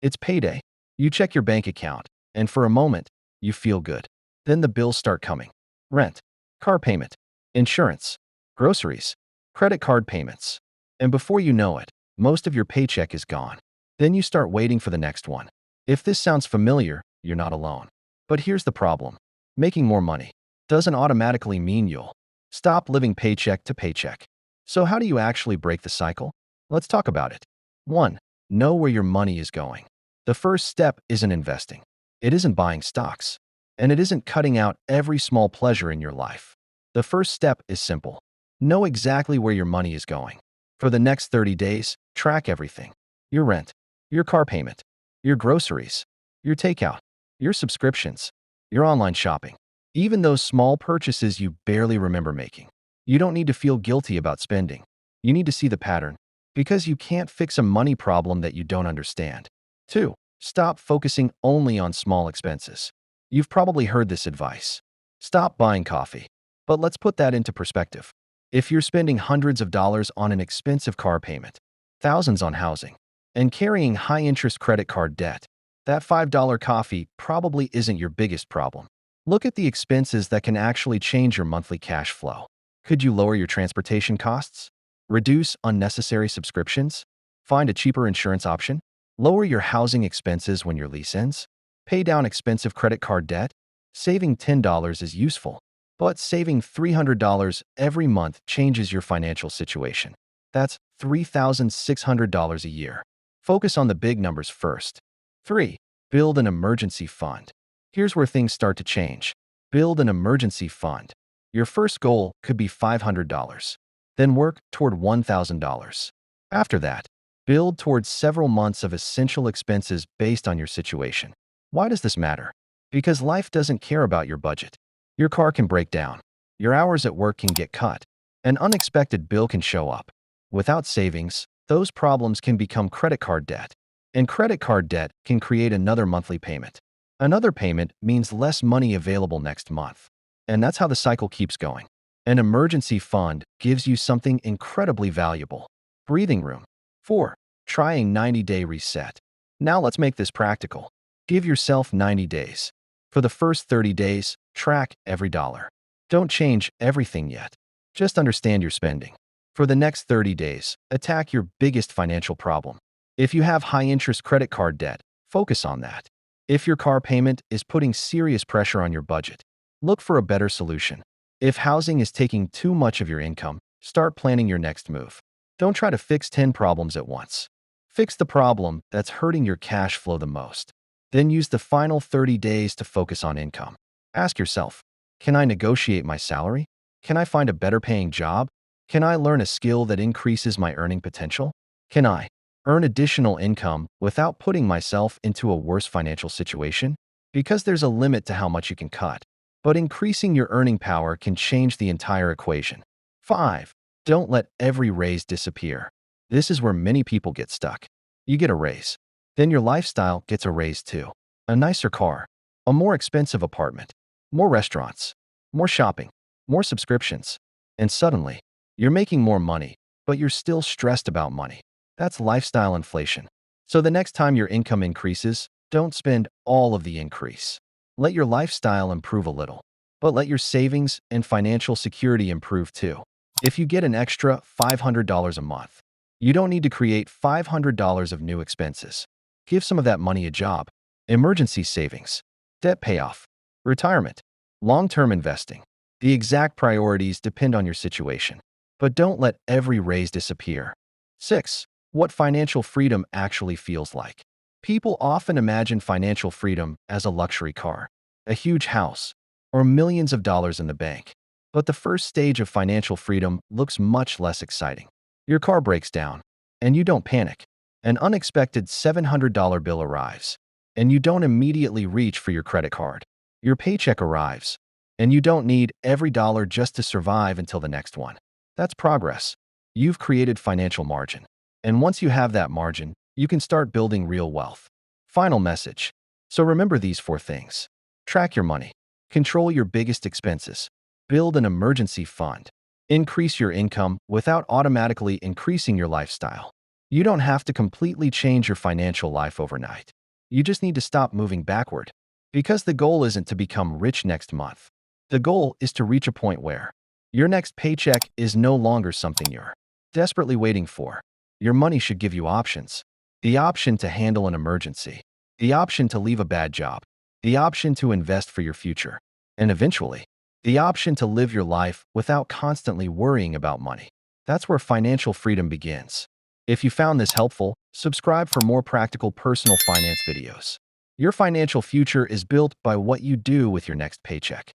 It's payday. You check your bank account, and for a moment, you feel good. Then the bills start coming. Rent, car payment, insurance, groceries, credit card payments. And before you know it, most of your paycheck is gone. Then you start waiting for the next one. If this sounds familiar, you're not alone. But here's the problem. Making more money doesn't automatically mean you'll stop living paycheck to paycheck. So how do you actually break the cycle? Let's talk about it. 1. Know where your money is going. The first step isn't investing. It isn't buying stocks. And it isn't cutting out every small pleasure in your life. The first step is simple. Know exactly where your money is going. For the next 30 days, track everything. Your rent, your car payment, your groceries, your takeout, your subscriptions, your online shopping, even those small purchases you barely remember making. You don't need to feel guilty about spending. You need to see the pattern, because you can't fix a money problem that you don't understand. 2. Stop focusing only on small expenses. You've probably heard this advice. Stop buying coffee. But let's put that into perspective. If you're spending hundreds of dollars on an expensive car payment, thousands on housing, and carrying high-interest credit card debt, that $5 coffee probably isn't your biggest problem. Look at the expenses that can actually change your monthly cash flow. Could you lower your transportation costs? Reduce unnecessary subscriptions? Find a cheaper insurance option? Lower your housing expenses when your lease ends? Pay down expensive credit card debt? Saving $10 is useful, but saving $300 every month changes your financial situation. That's $3,600 a year. Focus on the big numbers first. 3. Build an emergency fund. Here's where things start to change. Build an emergency fund. Your first goal could be $500. Then work toward $1,000. After that, build towards several months of essential expenses based on your situation. Why does this matter? Because life doesn't care about your budget. Your car can break down. Your hours at work can get cut. An unexpected bill can show up. Without savings, those problems can become credit card debt. And credit card debt can create another monthly payment. Another payment means less money available next month. And that's how the cycle keeps going. An emergency fund gives you something incredibly valuable. Breathing room. 4. Try a 90-day reset. Now let's make this practical. Give yourself 90 days. For the first 30 days, track every dollar. Don't change everything yet. Just understand your spending. For the next 30 days, attack your biggest financial problem. If you have high-interest credit card debt, focus on that. If your car payment is putting serious pressure on your budget, look for a better solution. If housing is taking too much of your income, start planning your next move. Don't try to fix 10 problems at once. Fix the problem that's hurting your cash flow the most. Then use the final 30 days to focus on income. Ask yourself, can I negotiate my salary? Can I find a better paying job? Can I learn a skill that increases my earning potential? Can I earn additional income without putting myself into a worse financial situation? Because there's a limit to how much you can cut, but increasing your earning power can change the entire equation. 5. Don't let every raise disappear. This is where many people get stuck. You get a raise. Then your lifestyle gets a raise too. A nicer car, a more expensive apartment, more restaurants, more shopping, more subscriptions. And suddenly, you're making more money, but you're still stressed about money. That's lifestyle inflation. So the next time your income increases, don't spend all of the increase. Let your lifestyle improve a little, but let your savings and financial security improve too. If you get an extra $500 a month, you don't need to create $500 of new expenses. Give some of that money a job. Emergency savings, debt payoff, retirement, long-term investing. The exact priorities depend on your situation, but don't let every raise disappear. 6. What financial freedom actually feels like. People often imagine financial freedom as a luxury car, a huge house, or millions of dollars in the bank. But the first stage of financial freedom looks much less exciting. Your car breaks down, and you don't panic. An unexpected $700 bill arrives, and you don't immediately reach for your credit card. Your paycheck arrives, and you don't need every dollar just to survive until the next one. That's progress. You've created financial margin. And once you have that margin, you can start building real wealth. Final message. So remember these 4 things. Track your money. Control your biggest expenses. Build an emergency fund. Increase your income without automatically increasing your lifestyle. You don't have to completely change your financial life overnight. You just need to stop moving backward. Because the goal isn't to become rich next month. The goal is to reach a point where your next paycheck is no longer something you're desperately waiting for. Your money should give you options. The option to handle an emergency. The option to leave a bad job. The option to invest for your future. And eventually, the option to live your life without constantly worrying about money. That's where financial freedom begins. If you found this helpful, subscribe for more practical personal finance videos. Your financial future is built by what you do with your next paycheck.